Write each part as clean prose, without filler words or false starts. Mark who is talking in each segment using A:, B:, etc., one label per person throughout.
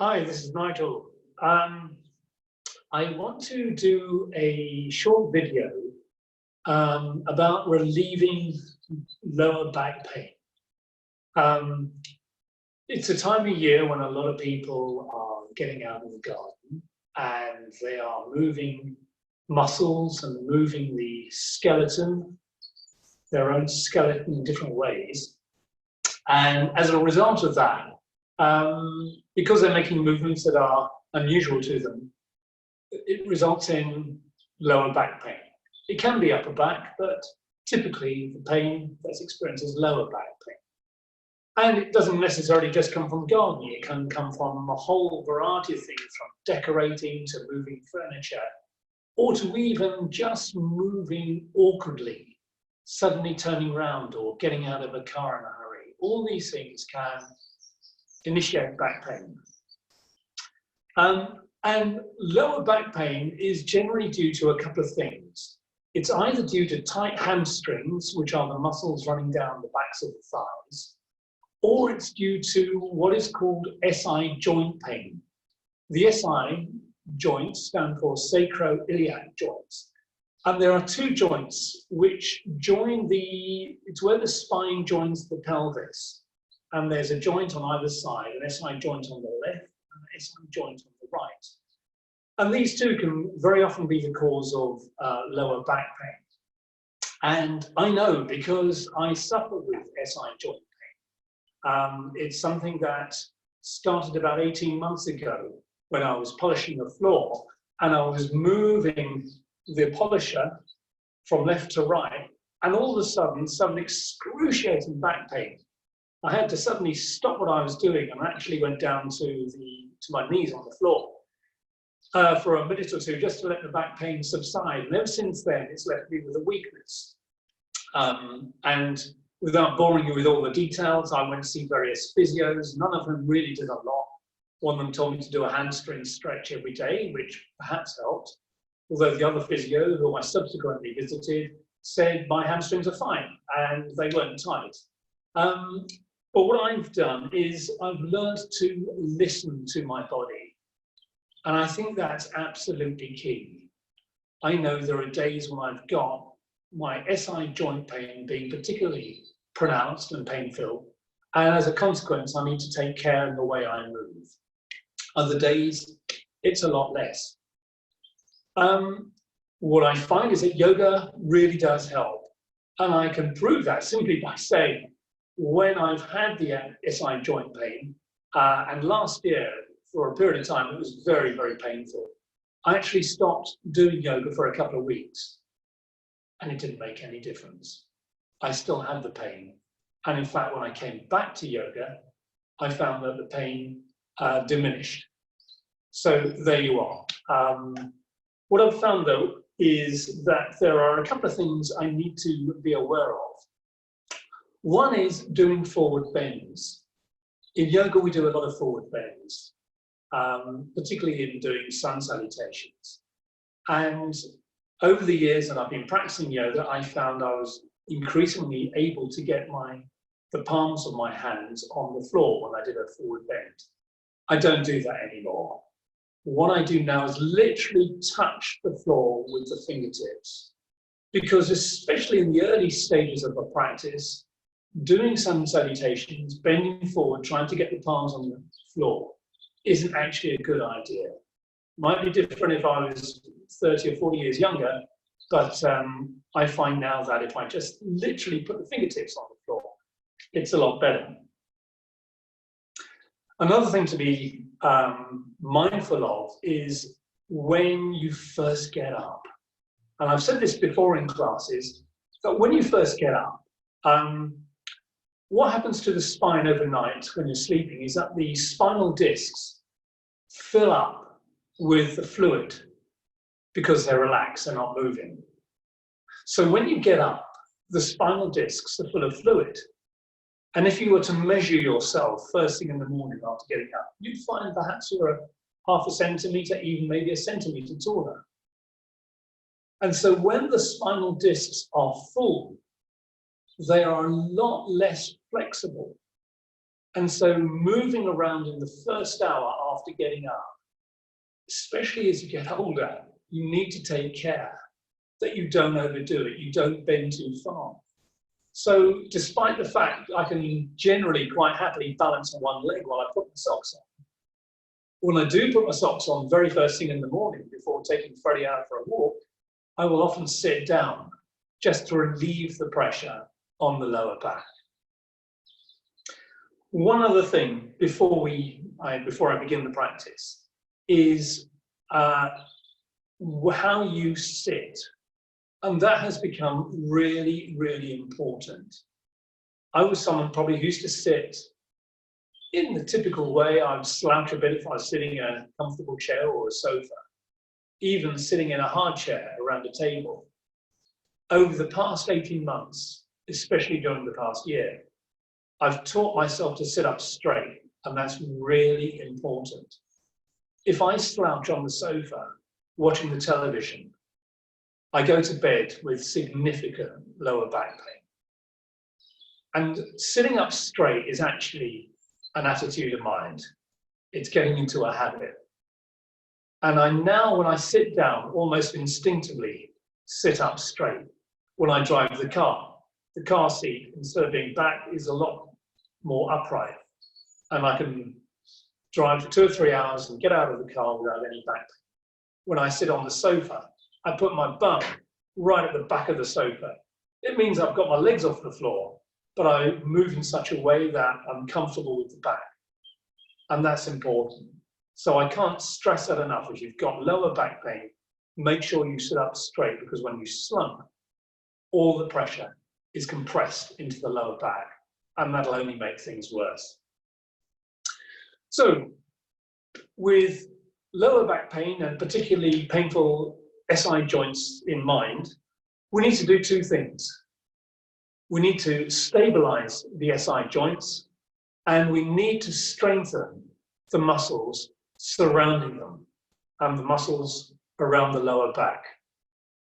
A: Hi, this is Nigel. I want to do a short video about relieving lower back pain. Um, it's a time of year when a lot of people are getting out in the garden and they are moving muscles and moving the skeleton, their own skeleton in different ways. And as a result of that, because they're making movements that are unusual to them, it results in lower back pain. It can be upper back, but typically the pain that's experienced is lower back pain. And it doesn't necessarily just come from gardening. It can come from a whole variety of things, from decorating to moving furniture, or to even just moving awkwardly, suddenly turning around or getting out of a car in a hurry. All these things can initiate back pain. And lower back pain is generally due to a couple of things. It's either due to tight hamstrings, which are the muscles running down the backs of the thighs, or it's due to what is called SI joint pain. The SI joints stand for sacroiliac joints. And there are two joints which join it's where the spine joins the pelvis. And there's a joint on either side, an SI joint on the left and an SI joint on the right. And these two can very often be the cause of lower back pain. And I know because I suffer with SI joint pain. It's something that started about 18 months ago when I was polishing the floor and I was moving the polisher from left to right, and all of a sudden, some excruciating back pain. I had to suddenly stop what I was doing and actually went down to my knees on the floor for a minute or two just to let the back pain subside. And ever since then, it's left me with a weakness. And without boring you with all the details, I went to see various physios. None of them really did a lot. One of them told me to do a hamstring stretch every day, which perhaps helped. Although the other physio, who I subsequently visited, said my hamstrings are fine and they weren't tight. But what I've done is I've learned to listen to my body. And I think that's absolutely key. I know there are days when I've got my SI joint pain being particularly pronounced and painful. And as a consequence, I need to take care in the way I move. Other days, it's a lot less. What I find is that yoga really does help. And I can prove that simply by saying, when I've had the SI joint pain, and last year, for a period of time, it was very, very painful. I actually stopped doing yoga for a couple of weeks, and it didn't make any difference. I still had the pain. And in fact, when I came back to yoga, I found that the pain diminished. So there you are. What I've found, though, is that there are a couple of things I need to be aware of. One is doing forward bends. In yoga, we do a lot of forward bends, particularly in doing sun salutations. And over the years that I've been practicing yoga, I found I was increasingly able to get the palms of my hands on the floor when I did a forward bend. I don't do that anymore. What I do now is literally touch the floor with the fingertips. Because especially in the early stages of a practice, doing sun salutations, bending forward, trying to get the palms on the floor isn't actually a good idea. Might be different if I was 30 or 40 years younger, but I find now that if I just literally put the fingertips on the floor, it's a lot better. Another thing to be mindful of is when you first get up. And I've said this before in classes, that when you first get up, what happens to the spine overnight when you're sleeping is that the spinal discs fill up with the fluid because they're relaxed, they're not moving. So when you get up, the spinal discs are full of fluid. And if you were to measure yourself first thing in the morning after getting up, you'd find perhaps you're half a centimeter, even maybe a centimeter taller. And so when the spinal discs are full, they are a lot less flexible. And so moving around in the first hour after getting up, especially as you get older, you need to take care that you don't overdo it, you don't bend too far. So despite the fact I can generally quite happily balance on one leg while I put my socks on, when I do put my socks on very first thing in the morning before taking Freddie out for a walk, I will often sit down just to relieve the pressure on the lower back. One other thing before I begin the practice is how you sit. And that has become really, really important. I was someone probably who used to sit in the typical way. I would slouch a bit if I was sitting in a comfortable chair or a sofa, even sitting in a hard chair around a table. Over the past 18 months, especially during the past year, I've taught myself to sit up straight, and that's really important. If I slouch on the sofa watching the television, I go to bed with significant lower back pain. And sitting up straight is actually an attitude of mind. It's getting into a habit. And I now, when I sit down, almost instinctively sit up straight. When I drive the car seat, instead of being back, is a lot more upright. And I can drive for 2 or 3 hours and get out of the car without any back pain. When I sit on the sofa, I put my bum right at the back of the sofa. It means I've got my legs off the floor, but I move in such a way that I'm comfortable with the back. And that's important. So I can't stress that enough. If you've got lower back pain, make sure you sit up straight, because when you slump, all the pressure is compressed into the lower back, and that'll only make things worse. So with lower back pain, and particularly painful SI joints in mind, we need to do 2 things. We need to stabilize the SI joints, and we need to strengthen the muscles surrounding them and the muscles around the lower back.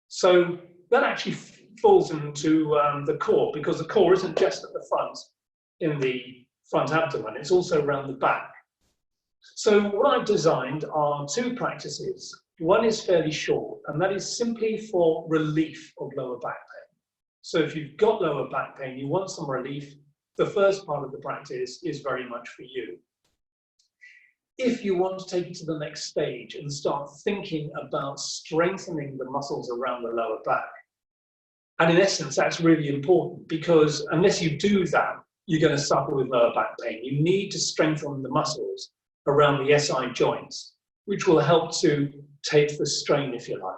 A: So that actually falls into the core, because the core isn't just at the front in the front abdomen, it's also around the back. So what I've designed are 2 practices. One is fairly short, and that is simply for relief of lower back pain. So if you've got lower back pain, you want some relief, the first part of the practice is very much for you. If you want to take it to the next stage and start thinking about strengthening the muscles around the lower back, and in essence, that's really important, because unless you do that, you're going to suffer with lower back pain. You need to strengthen the muscles around the SI joints, which will help to take the strain, if you like.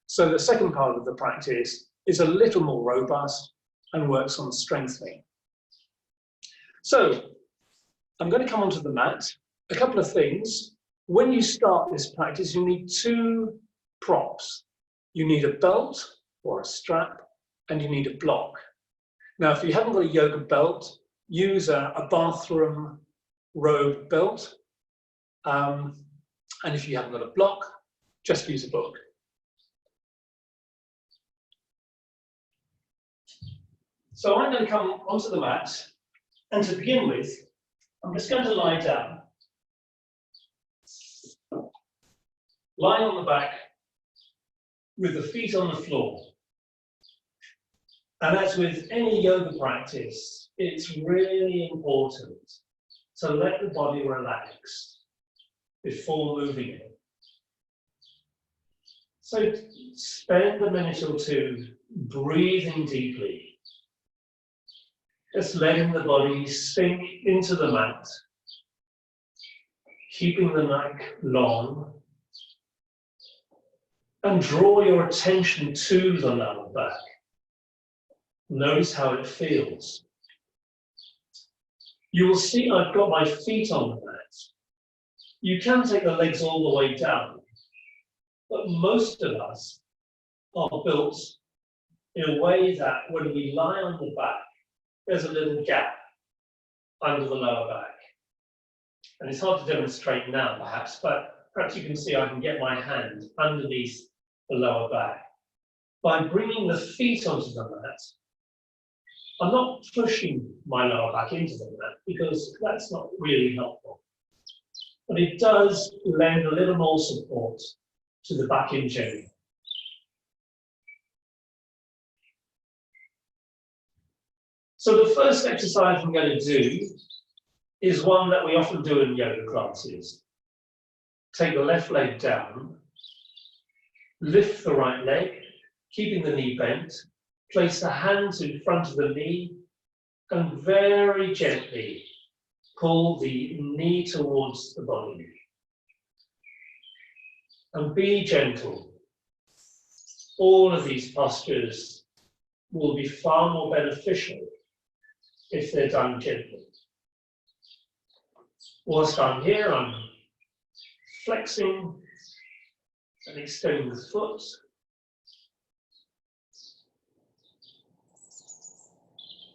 A: So the second part of the practice is a little more robust and works on strengthening. So I'm going to come onto the mat. A couple of things. When you start this practice, you need 2 props. You need a belt or a strap, and you need a block. Now, if you haven't got a yoga belt, use a bathroom robe belt. And if you haven't got a block, just use a book. So I'm going to come onto the mat, and to begin with, I'm just going to lie down. Lying on the back with the feet on the floor. And as with any yoga practice, it's really important to let the body relax before moving it. So spend a minute or 2 breathing deeply. Just letting the body sink into the mat, keeping the neck long, and draw your attention to the lower back. Notice how it feels. You will see I've got my feet on the mat. You can take the legs all the way down, but most of us are built in a way that when we lie on the back, there's a little gap under the lower back. And it's hard to demonstrate now, perhaps, but perhaps you can see I can get my hand underneath the lower back. By bringing the feet onto the mat, I'm not pushing my lower back into the mat because that's not really helpful. But it does lend a little more support to the back in general. So the first exercise I'm going to do is one that we often do in yoga classes. Take the left leg down, lift the right leg, keeping the knee bent, place the hands in front of the knee, and very gently pull the knee towards the body. And be gentle. All of these postures will be far more beneficial if they're done gently. Whilst I'm here, I'm flexing and extending the foot.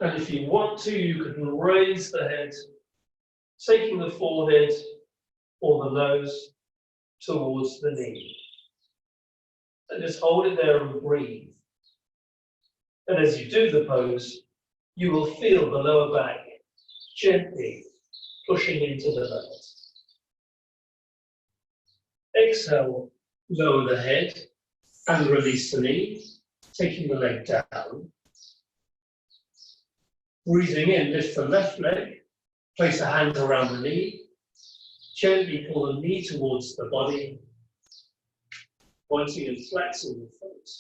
A: And if you want to, you can raise the head, taking the forehead or the nose towards the knee. And just hold it there and breathe. And as you do the pose, you will feel the lower back gently pushing into the mat. Exhale, lower the head and release the knee, taking the leg down. Breathing in, lift the left leg, place the hand around the knee, gently pull the knee towards the body, pointing and flexing the foot.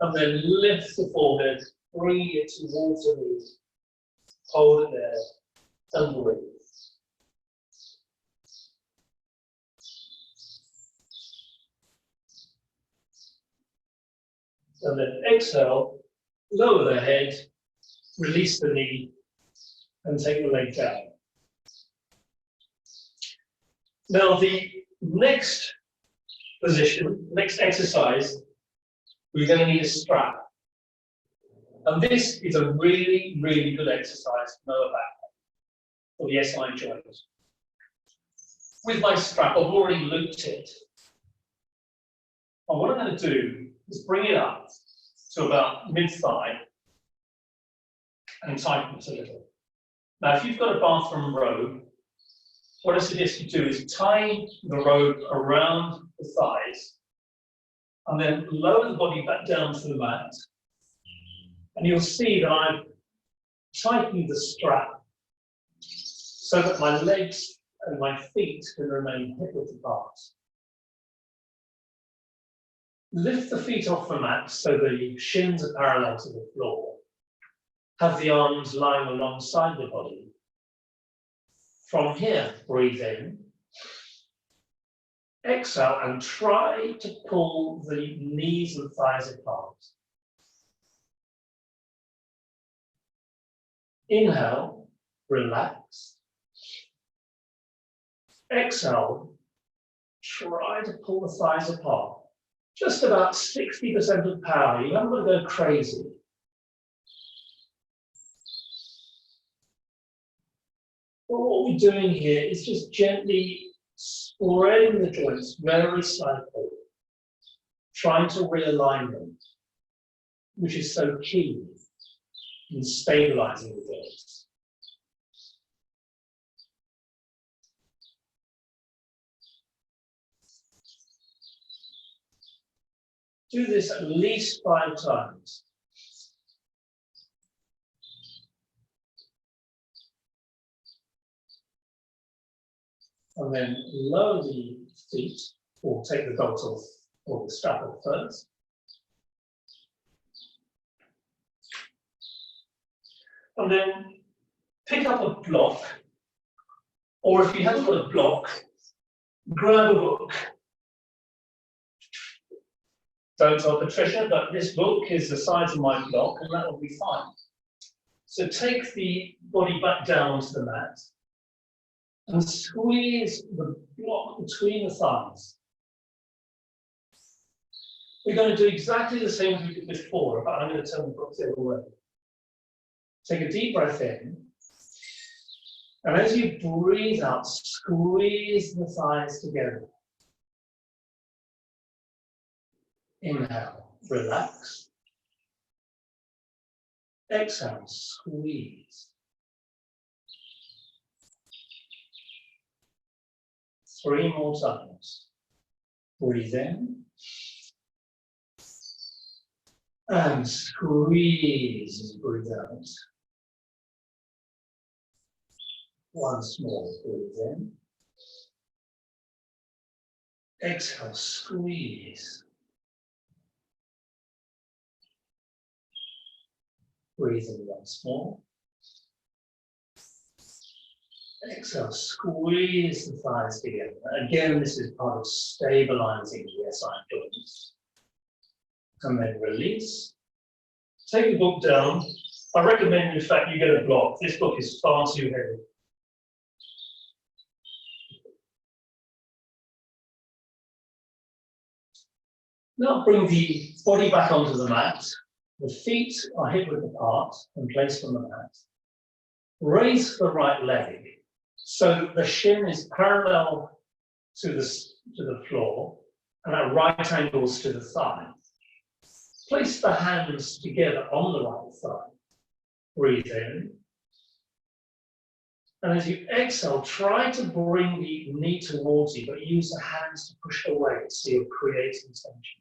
A: And then lift the forehead, bring it towards the knee, hold it there, and breathe. And then exhale, lower the head, release the knee, and take the leg down. Now the next position, next exercise, we're going to need a strap. And this is a really, really good exercise for lower back for the SI joint. With my strap, I've already looped it. And what I'm going to do is bring it up to about mid-thigh and tighten it a little. Now, if you've got a bathroom robe, what I suggest you do is tie the robe around the thighs and then lower the body back down to the mat. And you'll see that I've tightened the strap so that my legs and my feet can remain hip-width apart. Lift the feet off the mat so the shins are parallel to the floor. Have the arms lying alongside the body. From here, breathe in. Exhale and try to pull the knees and thighs apart. Inhale, relax. Exhale, try to pull the thighs apart. Just about 60% of power. You haven't got to go crazy. But what we're doing here is just gently spreading the joints very slightly, trying to realign them, which is so key in stabilizing the joints. Do this at least 5 times. And then lower the feet, or take the belt off, or the strap off first. And then pick up a block, or if you haven't got a block, grab a book. Don't tell Patricia, but this book is the size of my block, and that will be fine. So take the body back down to the mat, and squeeze the block between the thighs. We're going to do exactly the same as we did before, but I'm going to turn the book the other way. Take a deep breath in, and as you breathe out, squeeze the thighs together. Inhale, relax. Exhale, squeeze. 3 more times. Breathe in. And squeeze as you breathe out. Once more, breathe in. Exhale, squeeze. Breathe in once more. Exhale, squeeze the thighs together. Again, this is part of stabilizing the SI joints. And then release. Take the book down. I recommend, in fact, you get a block. This book is far too heavy. Now bring the body back onto the mat. The feet are hip width apart and placed on the mat. Raise the right leg so the shin is parallel to the floor and at right angles to the thigh. Place the hands together on the right thigh. Breathe in. And as you exhale, try to bring the knee towards you, but use the hands to push away so you're creating tension.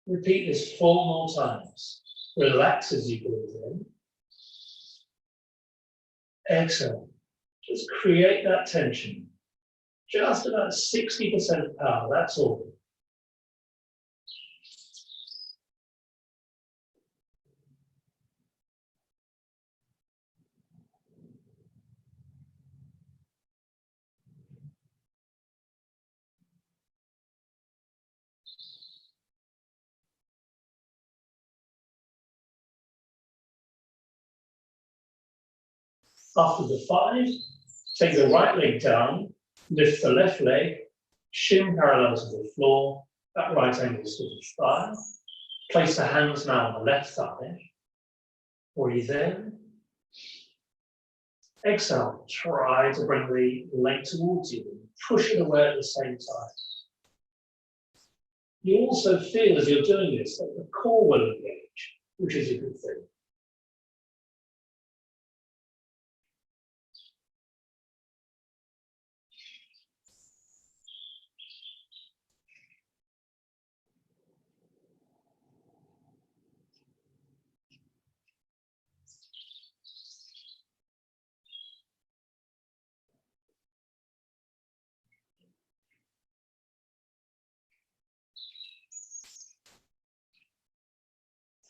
A: Repeat this 4 more times. Relax as you breathe in. Exhale. Just create that tension. Just about 60% power, that's all. After the 5, take the right leg down, lift the left leg, shin parallel to the floor, at right angles to the thigh. Place the hands now on the left thigh. Breathe in. Exhale, try to bring the leg towards you and push it away at the same time. You also feel as you're doing this that the core will engage, which is a good thing.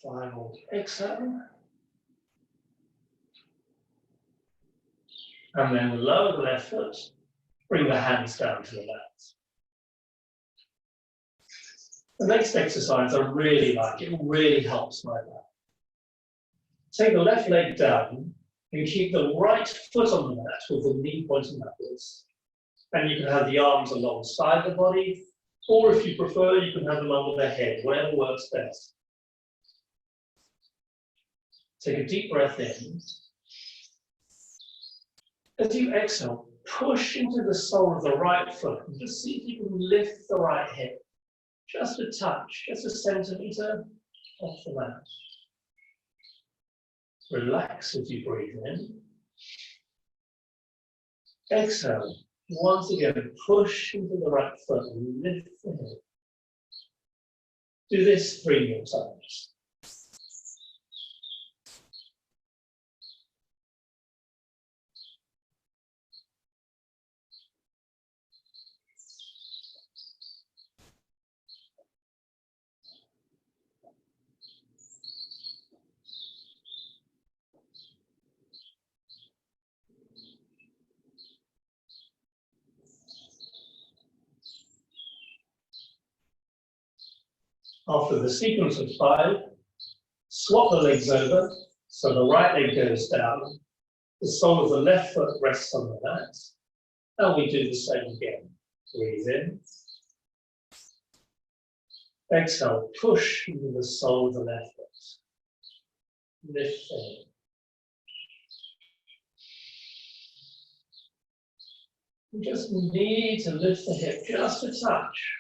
A: Final exhale. And then lower the left foot, bring the hands down to the left. The next exercise I really like, it really helps my back. Take the left leg down and keep the right foot on the mat with the knee pointing upwards. And you can have the arms alongside the body, or if you prefer, you can have them under the head, whatever works best. Take a deep breath in. As you exhale, push into the sole of the right foot and just see if you can lift the right hip. Just a touch, just a centimetre off the mat. Relax as you breathe in. Exhale. Once again, push into the right foot and lift the hip. Do this 3 more times. After the sequence of 5, swap the legs over, so the right leg goes down, the sole of the left foot rests on the mat, and we do the same again. Breathe in. Exhale, push into the sole of the left foot. Lift in. You just need to lift the hip just a touch.